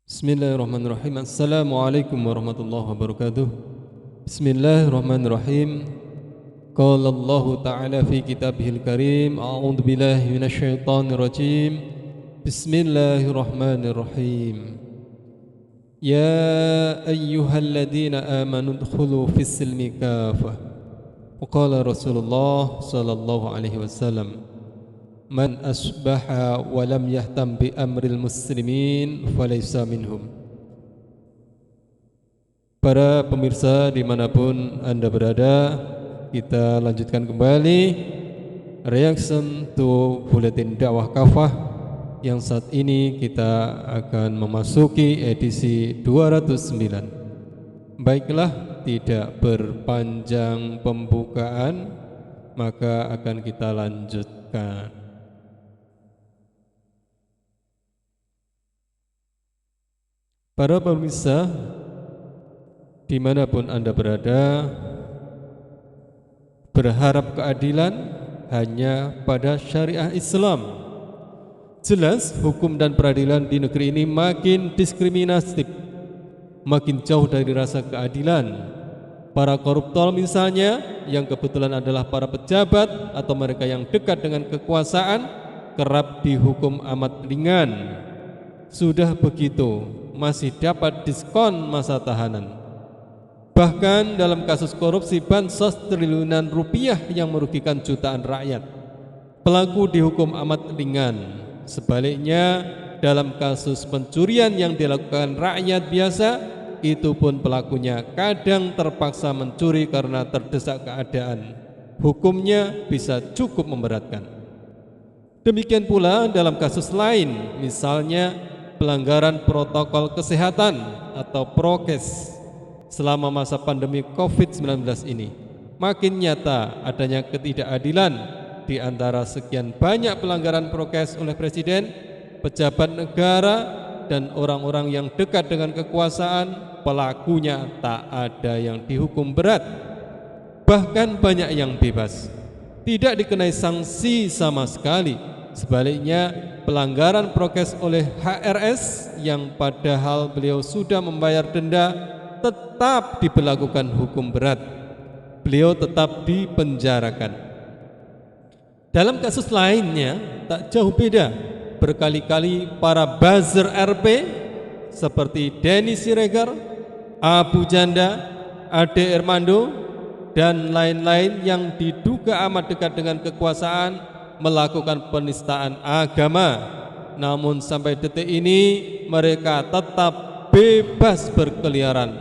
Bismillahirrahmanirrahim. Assalamualaikum warahmatullahi wabarakatuh. Bismillahirrahmanirrahim. Qala Allah Ta'ala fi kitabihil karim. A'udzu billahi minasyaitonir rajim. Bismillahirrahmanirrahim. Ya ayyuhalladzina amanu udkhulu fis silmi kafah. Wa qala Rasulullah sallallahu alaihi wasallam, Man asbaha wa lam yahtam bi amril muslimin falaysa minhum. Para pemirsa dimanapun Anda berada, kita lanjutkan kembali reaction to Buletin Dakwah Kafah yang saat ini kita akan memasuki edisi 209. Baiklah, tidak berpanjang pembukaan, maka akan kita lanjutkan. Para pemirsa dimanapun Anda berada, berharap keadilan hanya pada syariah Islam. Jelas hukum dan peradilan di negeri ini makin diskriminatif, makin jauh dari rasa keadilan. Para koruptor misalnya, yang kebetulan adalah para pejabat atau mereka yang dekat dengan kekuasaan, kerap dihukum amat ringan. Sudah begitu, masih dapat diskon masa tahanan. Bahkan dalam kasus korupsi bansos triliunan rupiah yang merugikan jutaan rakyat, pelaku dihukum amat ringan. Sebaliknya, dalam kasus pencurian yang dilakukan rakyat biasa, itu pun pelakunya kadang terpaksa mencuri karena terdesak keadaan. Hukumnya bisa cukup memberatkan. Demikian pula dalam kasus lain, misalnya pelanggaran protokol kesehatan atau prokes selama masa pandemi COVID-19 ini. Makin nyata adanya ketidakadilan di antara sekian banyak pelanggaran prokes oleh presiden, pejabat negara, dan orang-orang yang dekat dengan kekuasaan. Pelakunya tak ada yang dihukum berat, bahkan banyak yang bebas, tidak dikenai sanksi sama sekali. Sebaliknya, pelanggaran prokes oleh HRS yang padahal beliau sudah membayar denda tetap diberlakukan hukum berat. Beliau tetap dipenjarakan. Dalam kasus lainnya tak jauh beda. Berkali-kali para buzzer RP seperti Denny Siregar, Abu Janda, Ade Armando, dan lain-lain yang diduga amat dekat dengan kekuasaan melakukan penistaan agama. Namun sampai detik ini mereka tetap bebas berkeliaran.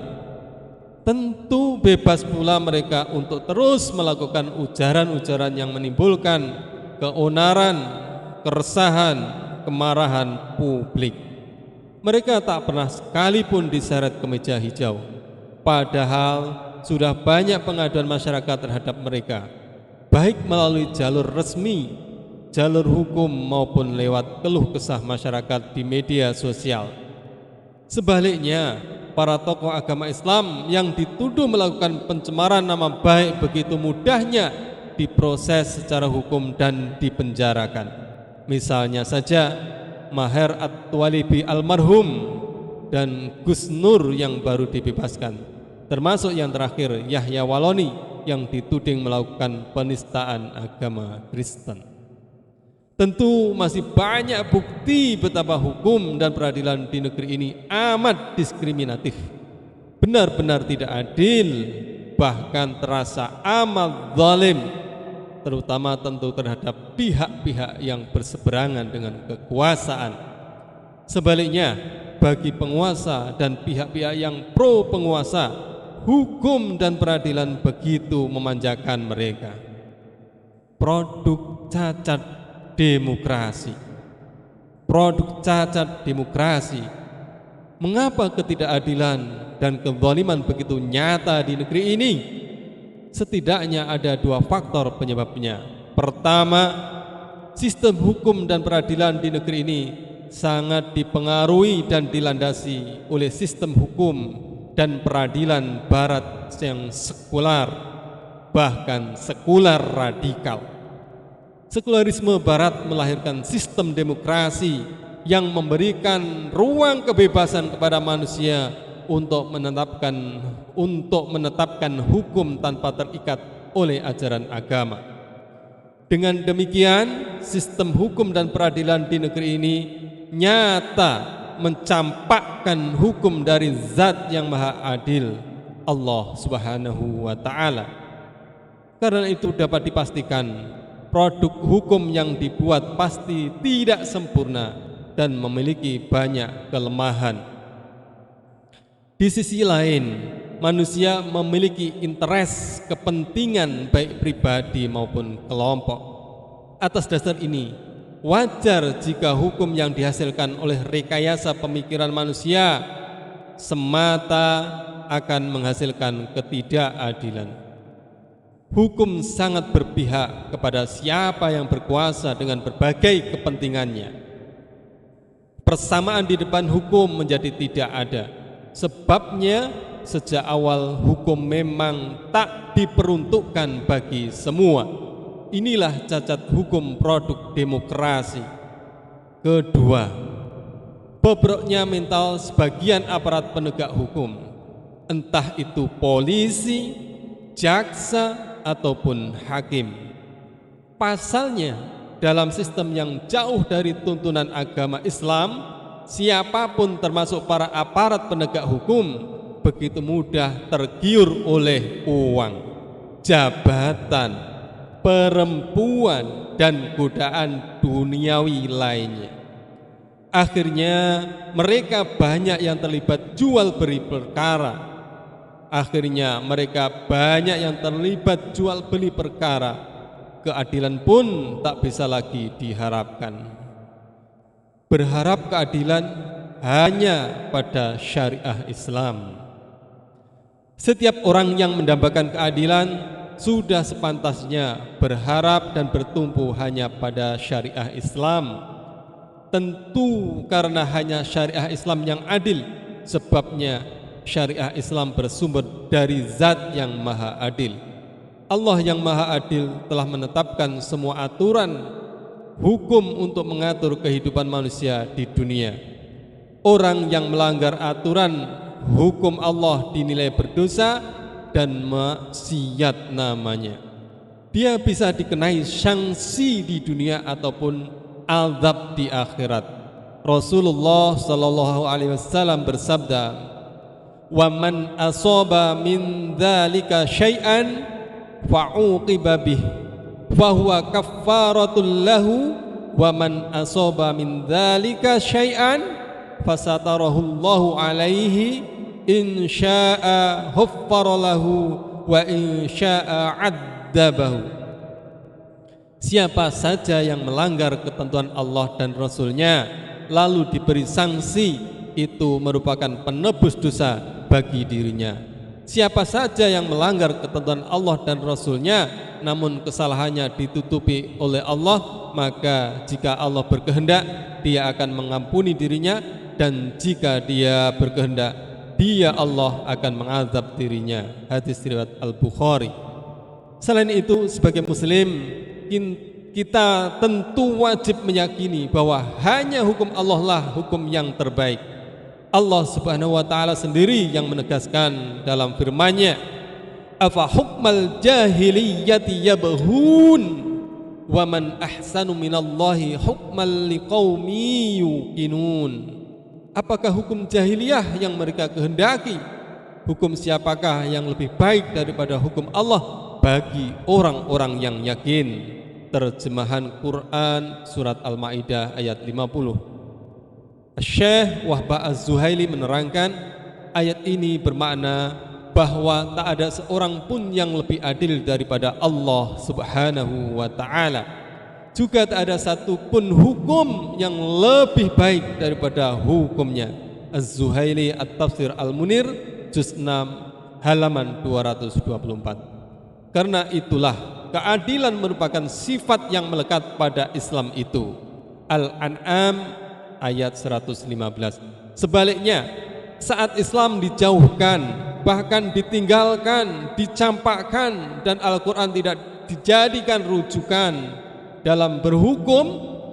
Tentu bebas pula mereka untuk terus melakukan ujaran-ujaran yang menimbulkan keonaran, keresahan, kemarahan publik. Mereka tak pernah sekalipun diseret kemeja hijau, padahal sudah banyak pengaduan masyarakat terhadap mereka, baik melalui jalur resmi, jalur hukum, maupun lewat keluh kesah masyarakat di media sosial. Sebaliknya, para tokoh agama Islam yang dituduh melakukan pencemaran nama baik begitu mudahnya diproses secara hukum dan dipenjarakan. Misalnya saja Maher At-Twalibi almarhum dan Gus Nur yang baru dibebaskan, termasuk yang terakhir Yahya Waloni yang dituding melakukan penistaan agama Kristen. Tentu masih banyak bukti betapa hukum dan peradilan di negeri ini amat diskriminatif, benar-benar tidak adil, bahkan terasa amat zalim, terutama tentu terhadap pihak-pihak yang berseberangan dengan kekuasaan. Sebaliknya, bagi penguasa dan pihak-pihak yang pro penguasa, hukum dan peradilan begitu memanjakan mereka. Produk cacat demokrasi. Produk cacat demokrasi. Mengapa ketidakadilan dan kezaliman begitu nyata di negeri ini? Setidaknya ada dua faktor penyebabnya. Pertama, sistem hukum dan peradilan di negeri ini sangat dipengaruhi dan dilandasi oleh sistem hukum dan peradilan barat yang sekular, bahkan sekular radikal. Sekularisme barat melahirkan sistem demokrasi yang memberikan ruang kebebasan kepada manusia untuk menetapkan hukum tanpa terikat oleh ajaran agama. Dengan demikian, sistem hukum dan peradilan di negeri ini nyata mencampakkan hukum dari Zat yang Maha Adil, Allah Subhanahu wa Ta'ala. Karena itu dapat dipastikan produk hukum yang dibuat pasti tidak sempurna dan memiliki banyak kelemahan. Di sisi lain, manusia memiliki interest, kepentingan baik pribadi maupun kelompok. Atas dasar ini, wajar jika hukum yang dihasilkan oleh rekayasa pemikiran manusia semata akan menghasilkan ketidakadilan. Hukum sangat berpihak kepada siapa yang berkuasa dengan berbagai kepentingannya. Persamaan di depan hukum menjadi tidak ada. Sebabnya sejak awal hukum memang tak diperuntukkan bagi semua. Inilah cacat hukum produk demokrasi. Kedua, bobroknya mental sebagian aparat penegak hukum, entah itu polisi, jaksa, ataupun hakim. Pasalnya, dalam sistem yang jauh dari tuntunan agama Islam, siapapun termasuk para aparat penegak hukum begitu mudah tergiur oleh uang, jabatan, perempuan, dan godaan duniawi lainnya. Akhirnya mereka banyak yang terlibat jual beli perkara. Akhirnya mereka banyak yang terlibat jual beli perkara. Keadilan pun tak bisa lagi diharapkan. Berharap keadilan hanya pada syariah Islam. Setiap orang yang mendambakan keadilan sudah sepantasnya berharap dan bertumpu hanya pada syariah Islam. Tentu karena hanya syariah Islam yang adil, sebabnya syariah Islam bersumber dari Zat yang Maha Adil. Allah yang Maha Adil telah menetapkan semua aturan hukum untuk mengatur kehidupan manusia di dunia. Orang yang melanggar aturan hukum Allah dinilai berdosa dan maksiat namanya. Dia bisa dikenai sanksi di dunia ataupun azab di akhirat. Rasulullah sallallahu alaihi wasallam bersabda, "Wa man asaba min dzalika syai'an fa'uqiba bih fahuwa kaffaratul lahu wa man asaba min dzalika syai'an fasatarahullahu alaihi in syaa'a ghaffara lahu wa in syaa'a 'adzabahu." Siapa saja yang melanggar ketentuan Allah dan Rasul-Nya lalu diberi sanksi, itu merupakan penebus dosa bagi dirinya. Siapa saja yang melanggar ketentuan Allah dan Rasul-Nya namun kesalahannya ditutupi oleh Allah, maka jika Allah berkehendak Dia akan mengampuni dirinya, dan jika Dia berkehendak Dia Allah akan mengazab dirinya. Hadis riwayat Al-Bukhari. Selain itu, sebagai muslim kita tentu wajib meyakini bahwa hanya hukum Allah lah hukum yang terbaik. Allah Subhanahu wa Ta'ala sendiri yang menegaskan dalam firman-Nya, "Afa hukmal jahiliyati yabghun wa man ahsanu minallahi hukmal liqaumi yuqinun." Apakah hukum jahiliyah yang mereka kehendaki? Hukum siapakah yang lebih baik daripada hukum Allah bagi orang-orang yang yakin? Terjemahan Quran surat Al-Maidah ayat 50. Syekh Wahbah Az-Zuhaili menerangkan, ayat ini bermakna bahwa tak ada seorang pun yang lebih adil daripada Allah Subhanahu wa Ta'ala. Juga tak ada satu pun hukum yang lebih baik daripada hukumnya. Az-Zuhaili At-Tafsir Al-Munir juz 6 halaman 224. Karena itulah keadilan merupakan sifat yang melekat pada Islam itu. Al-An'am ayat 115. Sebaliknya, saat Islam dijauhkan, bahkan ditinggalkan, dicampakkan, dan Al-Quran tidak dijadikan rujukan dalam berhukum,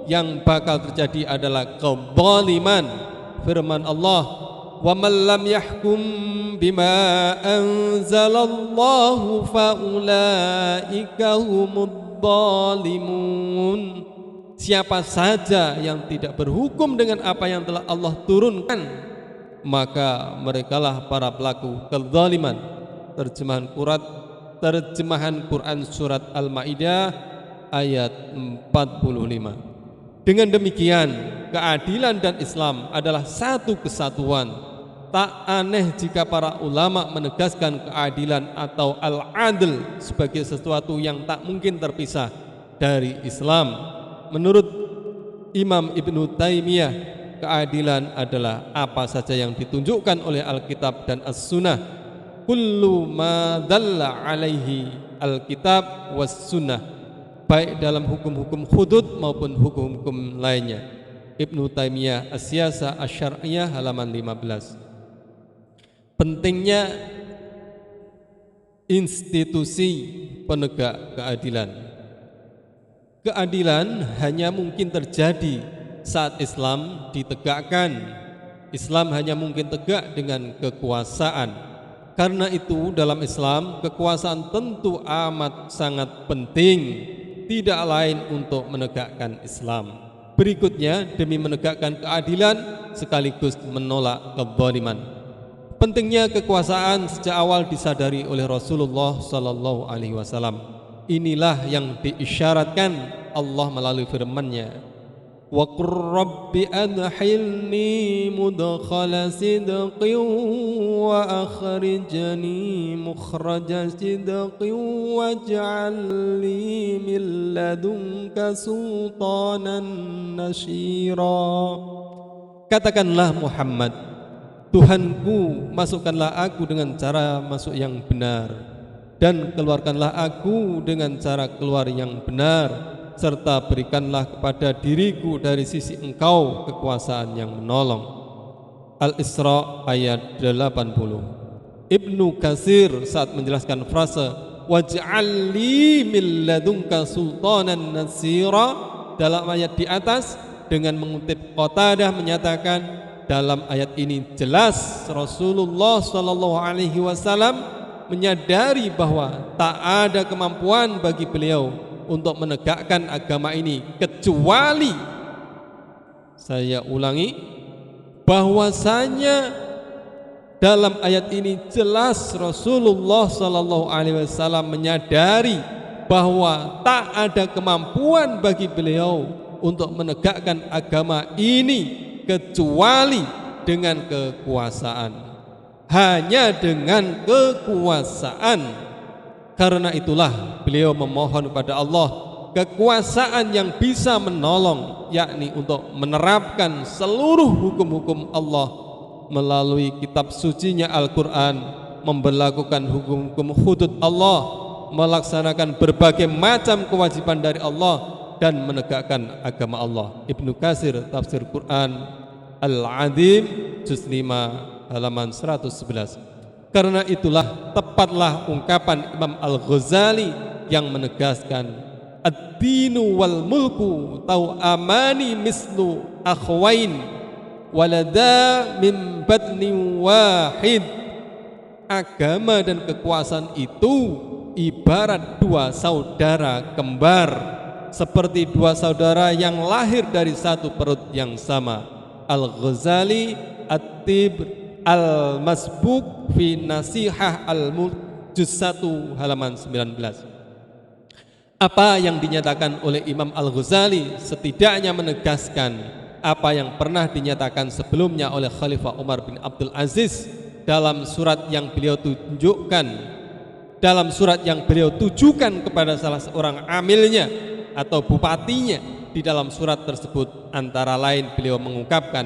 yang bakal terjadi adalah kezaliman. Firman Allah, wa man lam yahkum bima anzalallahu faulaika humudz zalimun. Siapa saja yang tidak berhukum dengan apa yang telah Allah turunkan, maka merekalah para pelaku kezaliman. Terjemahan Quran surat Al-Maidah ayat 45. Dengan demikian, keadilan dan Islam adalah satu kesatuan. Tak aneh jika para ulama menegaskan keadilan atau al-adl sebagai sesuatu yang tak mungkin terpisah dari Islam. Menurut Imam Ibnu Taimiyah, keadilan adalah apa saja yang ditunjukkan oleh Alkitab dan As-Sunnah. Kullu ma dalla alaihi Alkitab was Sunnah, baik dalam hukum-hukum hudud maupun hukum-hukum lainnya. Ibnu Taimiyah As-Siyasah Asy-Syar'iyyah halaman 15. Pentingnya institusi penegak keadilan. Keadilan hanya mungkin terjadi saat Islam ditegakkan. Islam hanya mungkin tegak dengan kekuasaan. Karena itu dalam Islam kekuasaan tentu amat sangat penting, tidak lain untuk menegakkan Islam. Berikutnya, demi menegakkan keadilan sekaligus menolak kezaliman. Pentingnya kekuasaan sejak awal disadari oleh Rasulullah sallallahu alaihi wasallam. Inilah yang diisyaratkan Allah melalui firman-Nya, wa qur rabbi adkhilni mudkhala sidqin wa akhrijni mukhraja sidqin waj'al li min ladunka sultanan nasyira. Katakanlah Muhammad, Tuhanku, masukkanlah aku dengan cara masuk yang benar, dan keluarkanlah aku dengan cara keluar yang benar, serta berikanlah kepada diriku dari sisi Engkau kekuasaan yang menolong. Al-Isra ayat 80. Ibnu Katsir saat menjelaskan frase waj'al li min ladunka sultanan nasira dalam ayat di atas dengan mengutip Qatadah menyatakan, dalam ayat ini jelas Rasulullah sallallahu alaihi wasallam menyadari bahwa tak ada kemampuan bagi beliau untuk menegakkan agama ini kecuali, saya ulangi, bahwasanya dalam ayat ini jelas Rasulullah sallallahu alaihi wasallam menyadari bahwa tak ada kemampuan bagi beliau untuk menegakkan agama ini kecuali dengan kekuasaan. Hanya dengan kekuasaan. Karena itulah beliau memohon kepada Allah kekuasaan yang bisa menolong, yakni untuk menerapkan seluruh hukum-hukum Allah melalui kitab sucinya Al-Quran, memberlakukan hukum-hukum hudud Allah, melaksanakan berbagai macam kewajiban dari Allah, dan menegakkan agama Allah. Ibnu Katsir Tafsir Quran Al-Azim juz 5 halaman 111. Karena itulah tepatlah ungkapan Imam Al-Ghazali yang menegaskan ad-dinu wal mulku tau amani mislu akhwain walada min batnin wahid. Agama dan kekuasaan itu ibarat dua saudara kembar, seperti dua saudara yang lahir dari satu perut yang sama. Al-Ghazali At-Tibr Al-Masbuk fi Nasihah Al-Mulk juz 1 halaman 19. Apa yang dinyatakan oleh Imam Al-Ghazali setidaknya menegaskan apa yang pernah dinyatakan sebelumnya oleh Khalifah Umar bin Abdul Aziz dalam surat yang beliau tujukan kepada salah seorang amilnya atau bupatinya. Di dalam surat tersebut antara lain beliau mengungkapkan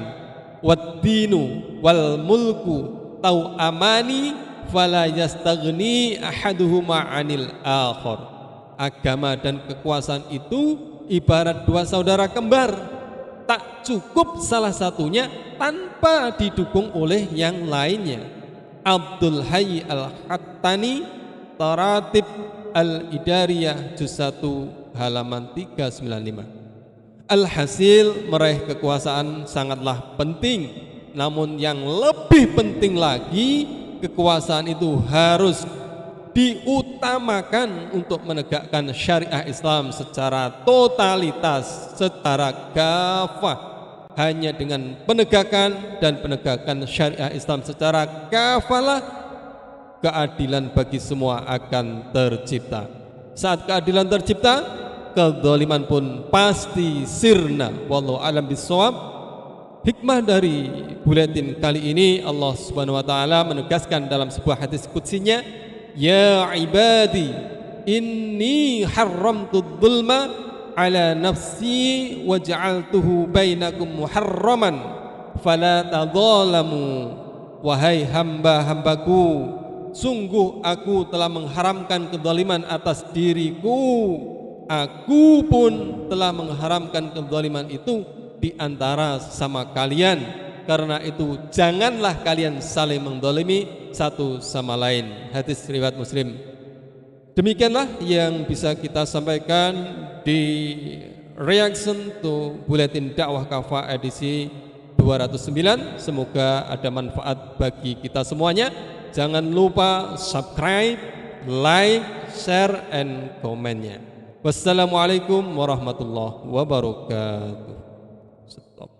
wad-dinu wal mulku tau amani fala yastaghni ahaduhuma 'anil akhar. Agama dan kekuasaan itu ibarat dua saudara kembar, tak cukup salah satunya tanpa didukung oleh yang lainnya. Abdul Hayy Al-Hattani Taratib Al-Idariyah juz 1 halaman 395. Alhasil meraih kekuasaan sangatlah penting, namun yang lebih penting lagi kekuasaan itu harus diutamakan untuk menegakkan syariah Islam secara totalitas, secara kafah. Hanya dengan penegakan dan penegakan syariah Islam secara kafalah, keadilan bagi semua akan tercipta. Saat keadilan tercipta, kezaliman pun pasti sirna. Wallahu alam bisawab. Hikmah dari buletin kali ini, Allah Subhanahu wa taala menegaskan dalam sebuah hadis qutsinya, ya ibadi inni haramtu dzulma ala nafsi wa ja'altuhu bainakum muharraman fala tadzalamu. Wahai hamba-hambaku, sungguh aku telah mengharamkan kezaliman atas diriku. Aku pun telah mengharamkan kezaliman itu di antara sesama kalian. Karena itu janganlah kalian saling menzalimi satu sama lain. Hadis riwayat Muslim. Demikianlah yang bisa kita sampaikan di reaction to Buletin Dakwah Kafah edisi 209. Semoga ada manfaat bagi kita semuanya. Jangan lupa subscribe, like, share, and komennya. Wassalamualaikum warahmatullahi wabarakatuh. Stop.